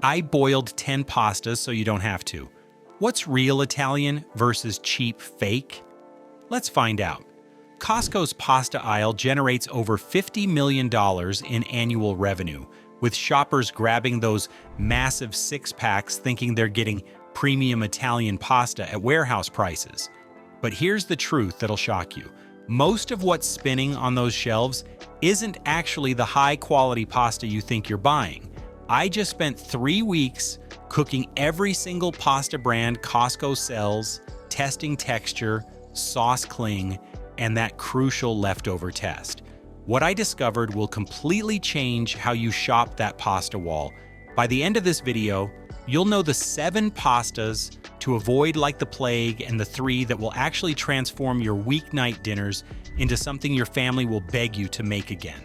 I boiled 10 pastas so you don't have to. What's real Italian versus cheap fake? Let's find out. Costco's pasta aisle generates over $50 million in annual revenue, with shoppers grabbing those massive six-packs thinking they're getting premium Italian pasta at warehouse prices. But here's the truth that'll shock you. Most of what's spinning on those shelves isn't actually the high-quality pasta you think you're buying. I just spent 3 weeks cooking every single pasta brand Costco sells, testing texture, sauce cling, and that crucial leftover test. What I discovered will completely change how you shop that pasta wall. By the end of this video, you'll know the 7 pastas to avoid like the plague and the 3 that will actually transform your weeknight dinners into something your family will beg you to make again.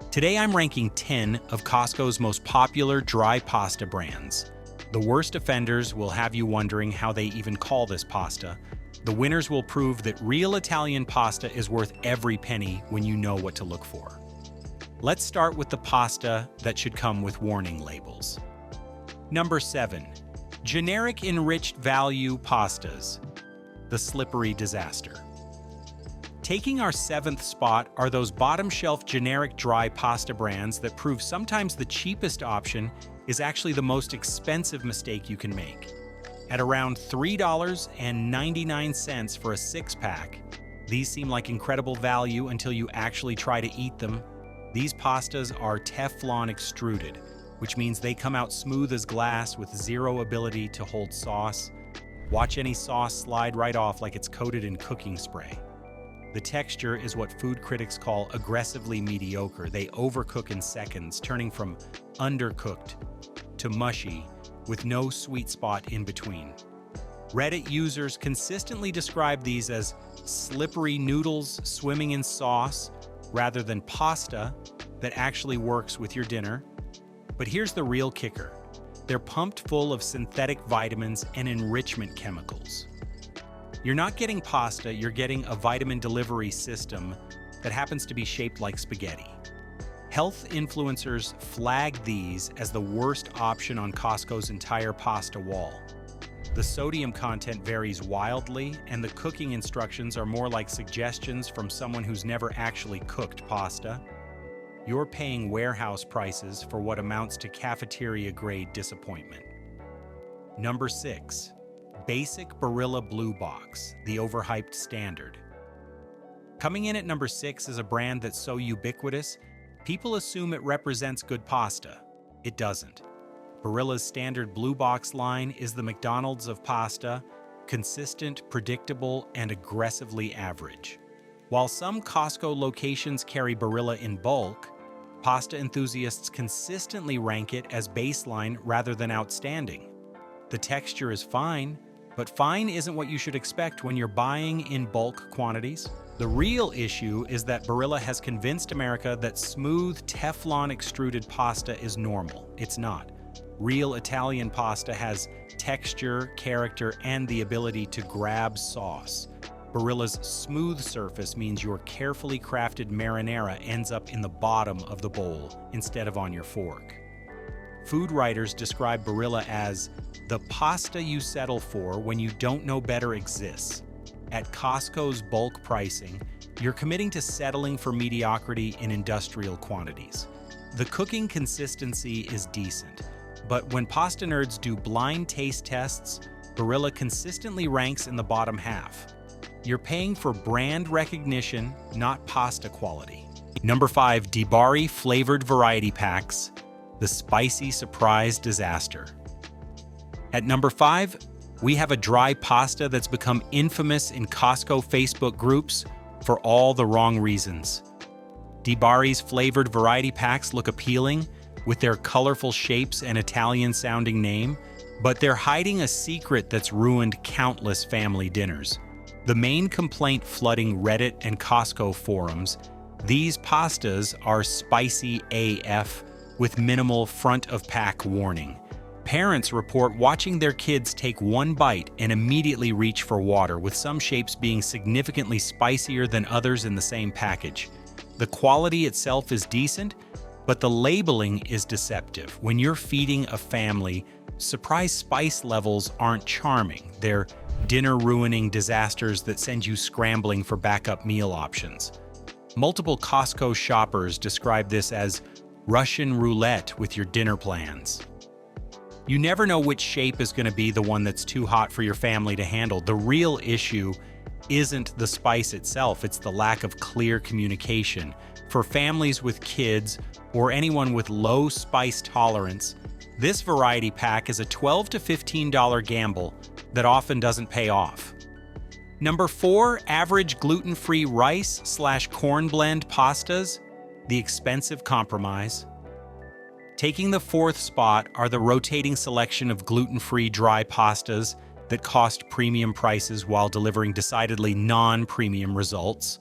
Today I'm ranking 10 of Costco's most popular dry pasta brands. The worst offenders will have you wondering how they even call this pasta. The winners will prove that real Italian pasta is worth every penny when you know what to look for. Let's start with the pasta that should come with warning labels. Number 7. Generic enriched value pastas. The slippery disaster. Taking our 7th spot are those bottom-shelf generic dry pasta brands that prove sometimes the cheapest option is actually the most expensive mistake you can make. At around $3.99 for a 6-pack, these seem like incredible value until you actually try to eat them. These pastas are Teflon extruded, which means they come out smooth as glass with zero ability to hold sauce. Watch any sauce slide right off like it's coated in cooking spray. The texture is what food critics call aggressively mediocre. They overcook in seconds, turning from undercooked to mushy, with no sweet spot in between. Reddit users consistently describe these as slippery noodles swimming in sauce rather than pasta that actually works with your dinner. But here's the real kicker. They're pumped full of synthetic vitamins and enrichment chemicals. You're not getting pasta, you're getting a vitamin delivery system that happens to be shaped like spaghetti. Health influencers flag these as the worst option on Costco's entire pasta wall. The sodium content varies wildly, and the cooking instructions are more like suggestions from someone who's never actually cooked pasta. You're paying warehouse prices for what amounts to cafeteria-grade disappointment. Number 6. Basic Barilla Blue Box, the Overhyped standard. Coming in at number 6 is a brand that's so ubiquitous, people assume it represents good pasta. It doesn't. Barilla's standard blue box line is the McDonald's of pasta, consistent, predictable, and aggressively average. While some Costco locations carry Barilla in bulk, pasta enthusiasts consistently rank it as baseline rather than outstanding. The texture is fine, but fine isn't what you should expect when you're buying in bulk quantities. The real issue is that Barilla has convinced America that smooth Teflon extruded pasta is normal. It's not. Real Italian pasta has texture, character, and the ability to grab sauce. Barilla's smooth surface means your carefully crafted marinara ends up in the bottom of the bowl instead of on your fork. Food writers describe Barilla as the pasta you settle for when you don't know better exists. At Costco's bulk pricing, you're committing to settling for mediocrity in industrial quantities. The cooking consistency is decent, but when pasta nerds do blind taste tests, Barilla consistently ranks in the bottom half. You're paying for brand recognition, not pasta quality. Number 5, Dibari Flavored Variety Packs, the Spicy Surprise Disaster. At number 5, we have a dry pasta that's become infamous in Costco Facebook groups for all the wrong reasons. Dibari's flavored variety packs look appealing with their colorful shapes and Italian-sounding name, but they're hiding a secret that's ruined countless family dinners. The main complaint flooding Reddit and Costco forums, these pastas are spicy AF with minimal front-of-pack warning. Parents report watching their kids take one bite and immediately reach for water, with some shapes being significantly spicier than others in the same package. The quality itself is decent, But the labeling is deceptive. When you're feeding a family, surprise spice levels aren't charming. They're dinner-ruining disasters that send you scrambling for backup meal options. Multiple Costco shoppers describe this as Russian roulette with your dinner plans. You never know which shape is going to be the one that's too hot for your family to handle. The real issue isn't the spice itself, it's the lack of clear communication. For families with kids or anyone with low spice tolerance, this variety pack is a $12 to $15 gamble that often doesn't pay off. Number 4, average gluten-free rice/corn blend pastas, the expensive compromise. Taking the 4th spot are the rotating selection of gluten-free dry pastas that cost premium prices while delivering decidedly non-premium results.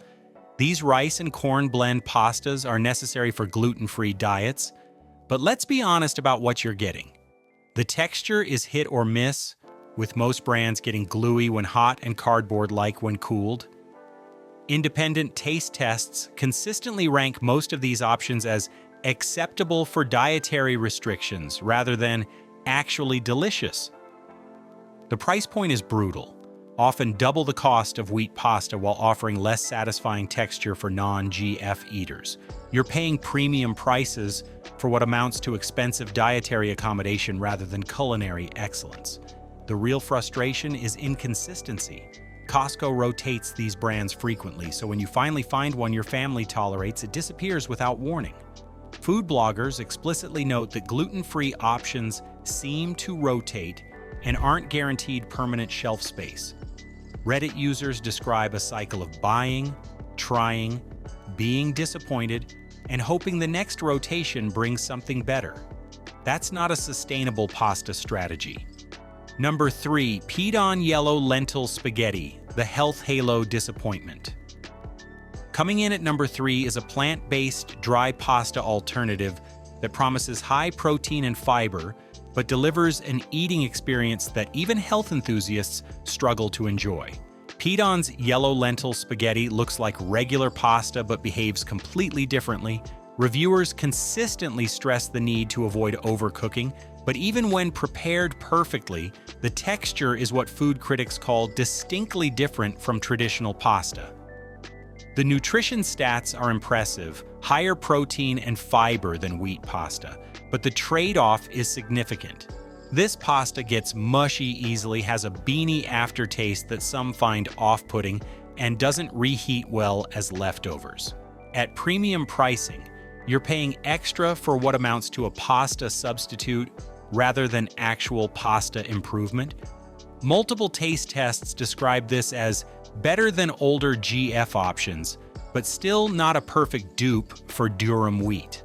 These rice and corn blend pastas are necessary for gluten-free diets, but let's be honest about what you're getting. The texture is hit or miss, with most brands getting gluey when hot and cardboard-like when cooled. Independent taste tests consistently rank most of these options as acceptable for dietary restrictions rather than actually delicious. The price point is brutal, often double the cost of wheat pasta while offering less satisfying texture for non-GF eaters. You're paying premium prices for what amounts to expensive dietary accommodation rather than culinary excellence. The real frustration is inconsistency. Costco rotates these brands frequently, so when you finally find one your family tolerates, it disappears without warning. Food bloggers explicitly note that gluten-free options seem to rotate and aren't guaranteed permanent shelf space. Reddit users describe a cycle of buying, trying, being disappointed, and hoping the next rotation brings something better. That's not a sustainable pasta strategy. Number 3, peed-on yellow lentil spaghetti, the health halo disappointment. Coming in at number 3 is a plant-based dry pasta alternative that promises high protein and fiber, but delivers an eating experience that even health enthusiasts struggle to enjoy. Peed-on's yellow lentil spaghetti looks like regular pasta but behaves completely differently. Reviewers consistently stress the need to avoid overcooking, but even when prepared perfectly, the texture is what food critics call distinctly different from traditional pasta. The nutrition stats are impressive, higher protein and fiber than wheat pasta, but the trade-off is significant. This pasta gets mushy easily, has a beany aftertaste that some find off-putting, and doesn't reheat well as leftovers. At premium pricing, you're paying extra for what amounts to a pasta substitute rather than actual pasta improvement. Multiple taste tests describe this as better than older GF options, but still not a perfect dupe for durum wheat.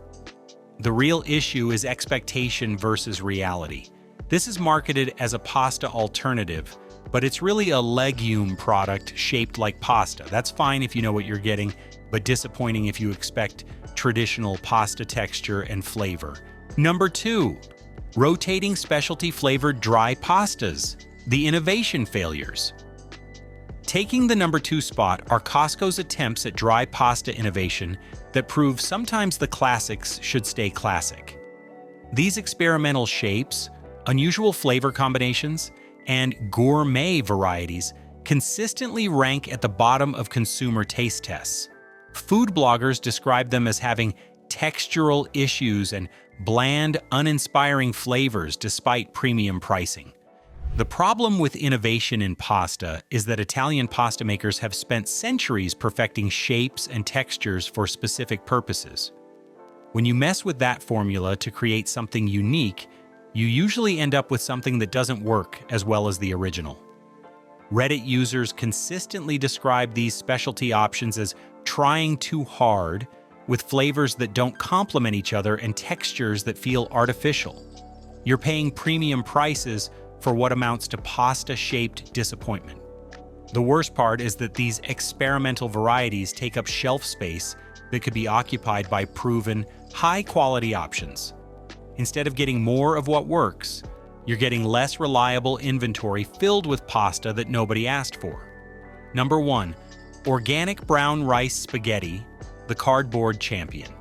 The real issue is expectation versus reality. This is marketed as a pasta alternative, but it's really a legume product shaped like pasta. That's fine if you know what you're getting, but disappointing if you expect traditional pasta texture and flavor. Number 2, rotating specialty flavored dry pastas, the innovation failures. Taking the number 2 spot are Costco's attempts at dry pasta innovation that prove sometimes the classics should stay classic. These experimental shapes, unusual flavor combinations, and gourmet varieties consistently rank at the bottom of consumer taste tests. Food bloggers describe them as having textural issues and bland, uninspiring flavors despite premium pricing. The problem with innovation in pasta is that Italian pasta makers have spent centuries perfecting shapes and textures for specific purposes. When you mess with that formula to create something unique, you usually end up with something that doesn't work as well as the original. Reddit users consistently describe these specialty options as trying too hard, with flavors that don't complement each other and textures that feel artificial. You're paying premium prices for what amounts to pasta-shaped disappointment. The worst part is that these experimental varieties take up shelf space that could be occupied by proven, high-quality options. Instead of getting more of what works, you're getting less reliable inventory filled with pasta that nobody asked for. Number 1, organic brown rice spaghetti, the cardboard champion.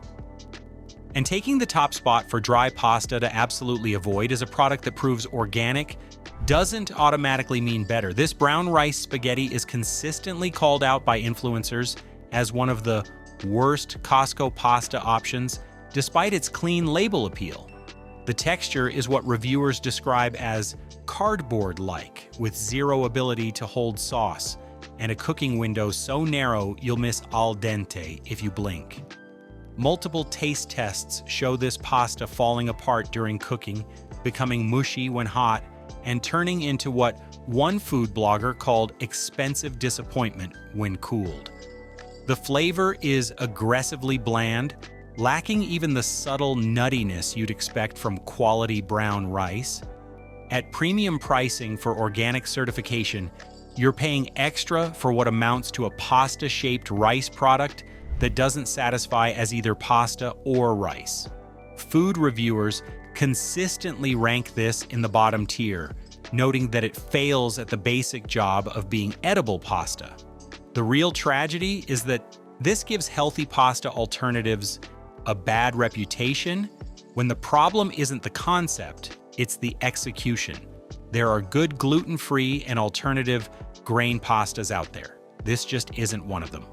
And taking the top spot for dry pasta to absolutely avoid is a product that proves organic doesn't automatically mean better. This brown rice spaghetti is consistently called out by influencers as one of the worst Costco pasta options, despite its clean label appeal. The texture is what reviewers describe as cardboard-like, with zero ability to hold sauce, and a cooking window so narrow you'll miss al dente if you blink. Multiple taste tests show this pasta falling apart during cooking, becoming mushy when hot, and turning into what one food blogger called expensive disappointment when cooled. The flavor is aggressively bland, lacking even the subtle nuttiness you'd expect from quality brown rice. At premium pricing for organic certification, you're paying extra for what amounts to a pasta-shaped rice product that doesn't satisfy as either pasta or rice. Food reviewers consistently rank this in the bottom tier, noting that it fails at the basic job of being edible pasta. The real tragedy is that this gives healthy pasta alternatives a bad reputation when the problem isn't the concept, it's the execution. There are good gluten-free and alternative grain pastas out there. This just isn't one of them.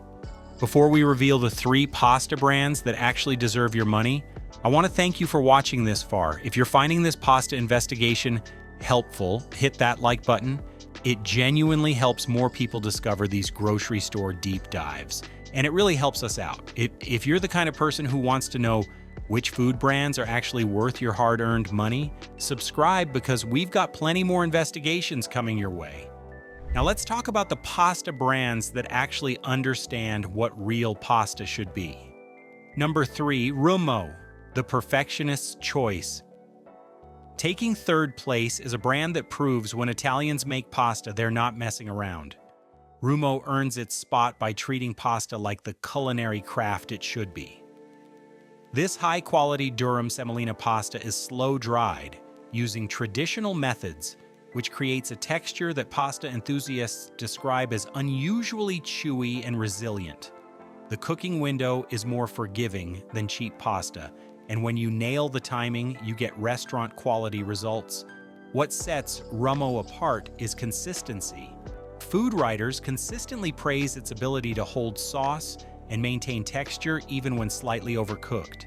Before we reveal the 3 pasta brands that actually deserve your money, I want to thank you for watching this far. If you're finding this pasta investigation helpful, hit that like button. It genuinely helps more people discover these grocery store deep dives, and it really helps us out. If you're the kind of person who wants to know which food brands are actually worth your hard-earned money, subscribe because we've got plenty more investigations coming your way. Now let's talk about the pasta brands that actually understand what real pasta should be. Number 3, Rummo, the perfectionist's choice. Taking 3rd place is a brand that proves when Italians make pasta, they're not messing around. Rummo earns its spot by treating pasta like the culinary craft it should be. This high-quality durum semolina pasta is slow-dried, using traditional methods, which creates a texture that pasta enthusiasts describe as unusually chewy and resilient. The cooking window is more forgiving than cheap pasta, and when you nail the timing, you get restaurant-quality results. What sets Rummo apart is consistency. Food writers consistently praise its ability to hold sauce and maintain texture even when slightly overcooked.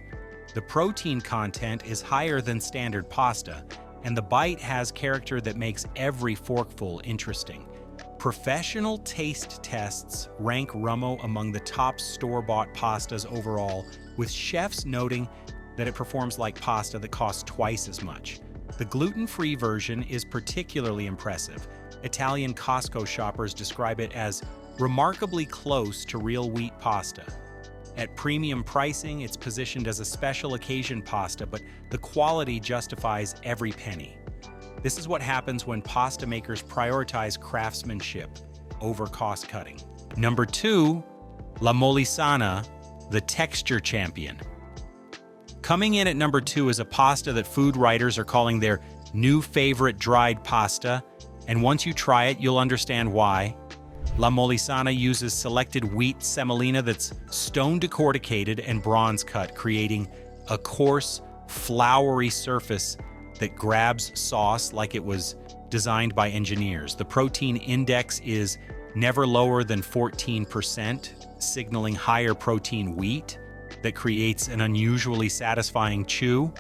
The protein content is higher than standard pasta, and the bite has character that makes every forkful interesting. Professional taste tests rank Rummo among the top store-bought pastas overall, with chefs noting that it performs like pasta that costs twice as much. The gluten-free version is particularly impressive. Italian Costco shoppers describe it as remarkably close to real wheat pasta. At premium pricing, it's positioned as a special occasion pasta, but the quality justifies every penny. This is what happens when pasta makers prioritize craftsmanship over cost cutting. Number 2, La Molisana, the texture champion. Coming in at number 2 is a pasta that food writers are calling their new favorite dried pasta, and once you try it, you'll understand why. La Molisana uses selected wheat semolina that's stone decorticated and bronze cut, creating a coarse, floury surface that grabs sauce like it was designed by engineers. The protein index is never lower than 14%, signaling higher protein wheat that creates an unusually satisfying chew.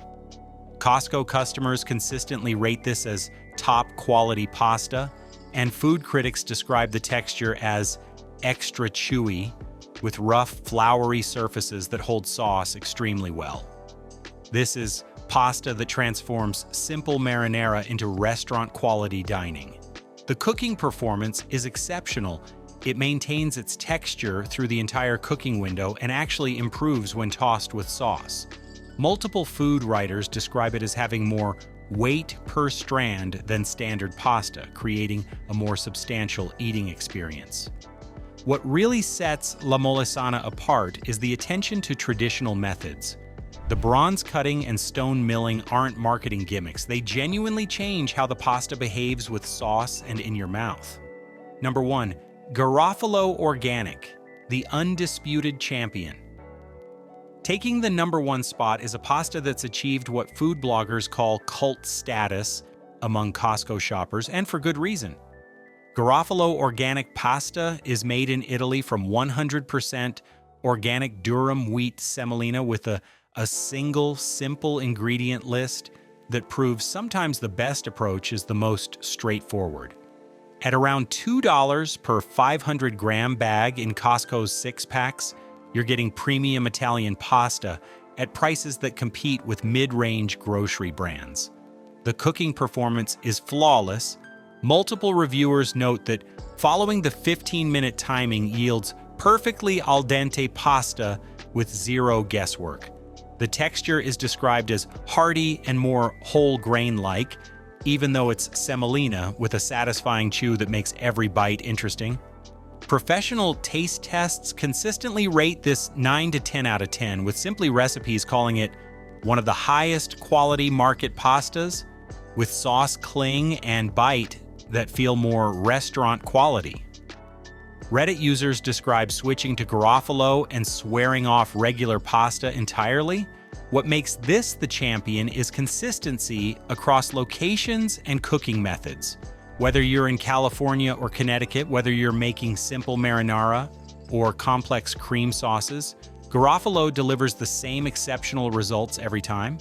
Costco customers consistently rate this as top quality pasta, and food critics describe the texture as extra chewy, with rough, floury surfaces that hold sauce extremely well. This is pasta that transforms simple marinara into restaurant-quality dining. The cooking performance is exceptional. It maintains its texture through the entire cooking window and actually improves when tossed with sauce. Multiple food writers describe it as having more weight per strand than standard pasta, creating a more substantial eating experience. What really sets La Molisana apart is the attention to traditional methods. The bronze cutting and stone milling aren't marketing gimmicks. They genuinely change how the pasta behaves with sauce and in your mouth. Number 1, Garofalo Organic, the undisputed champion. Taking the #1 spot is a pasta that's achieved what food bloggers call cult status among Costco shoppers, and for good reason. Garofalo organic pasta is made in Italy from 100% organic durum wheat semolina with a single, simple ingredient list that proves sometimes the best approach is the most straightforward. At around $2 per 500-gram bag in Costco's 6-packs, you're getting premium Italian pasta at prices that compete with mid-range grocery brands. The cooking performance is flawless. Multiple reviewers note that following the 15-minute timing yields perfectly al dente pasta with zero guesswork. The texture is described as hearty and more whole grain-like, even though it's semolina with a satisfying chew that makes every bite interesting. Professional taste tests consistently rate this 9 to 10 out of 10, with Simply Recipes calling it one of the highest quality market pastas, with sauce cling and bite that feel more restaurant quality. Reddit users describe switching to Garofalo and swearing off regular pasta entirely. What makes this the champion is consistency across locations and cooking methods. Whether you're in California or Connecticut, whether you're making simple marinara or complex cream sauces, Garofalo delivers the same exceptional results every time.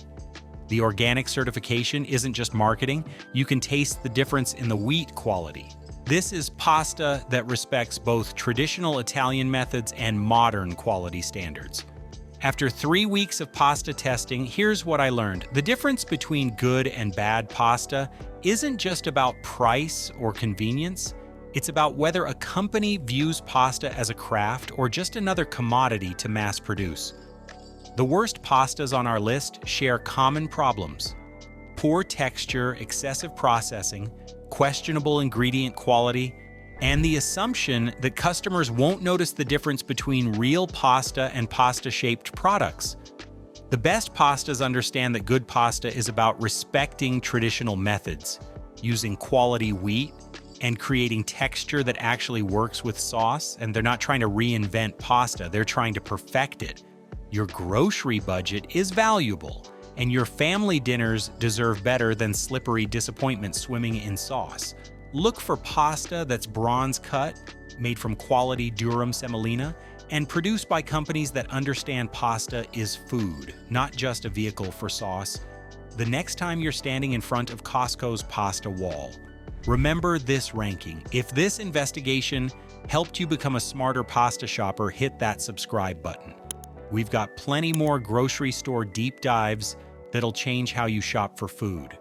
The organic certification isn't just marketing, you can taste the difference in the wheat quality. This is pasta that respects both traditional Italian methods and modern quality standards. After 3 weeks of pasta testing, here's what I learned. The difference between good and bad pasta isn't just about price or convenience. It's about whether a company views pasta as a craft or just another commodity to mass produce. The worst pastas on our list share common problems: poor texture, excessive processing, questionable ingredient quality, and the assumption that customers won't notice the difference between real pasta and pasta-shaped products. The best pastas understand that good pasta is about respecting traditional methods, using quality wheat, and creating texture that actually works with sauce, and they're not trying to reinvent pasta, they're trying to perfect it. Your grocery budget is valuable, and your family dinners deserve better than slippery disappointment swimming in sauce. Look for pasta that's bronze cut, made from quality durum semolina, and produced by companies that understand pasta is food, not just a vehicle for sauce. The next time you're standing in front of Costco's pasta wall, remember this ranking. If this investigation helped you become a smarter pasta shopper, hit that subscribe button. We've got plenty more grocery store deep dives that'll change how you shop for food.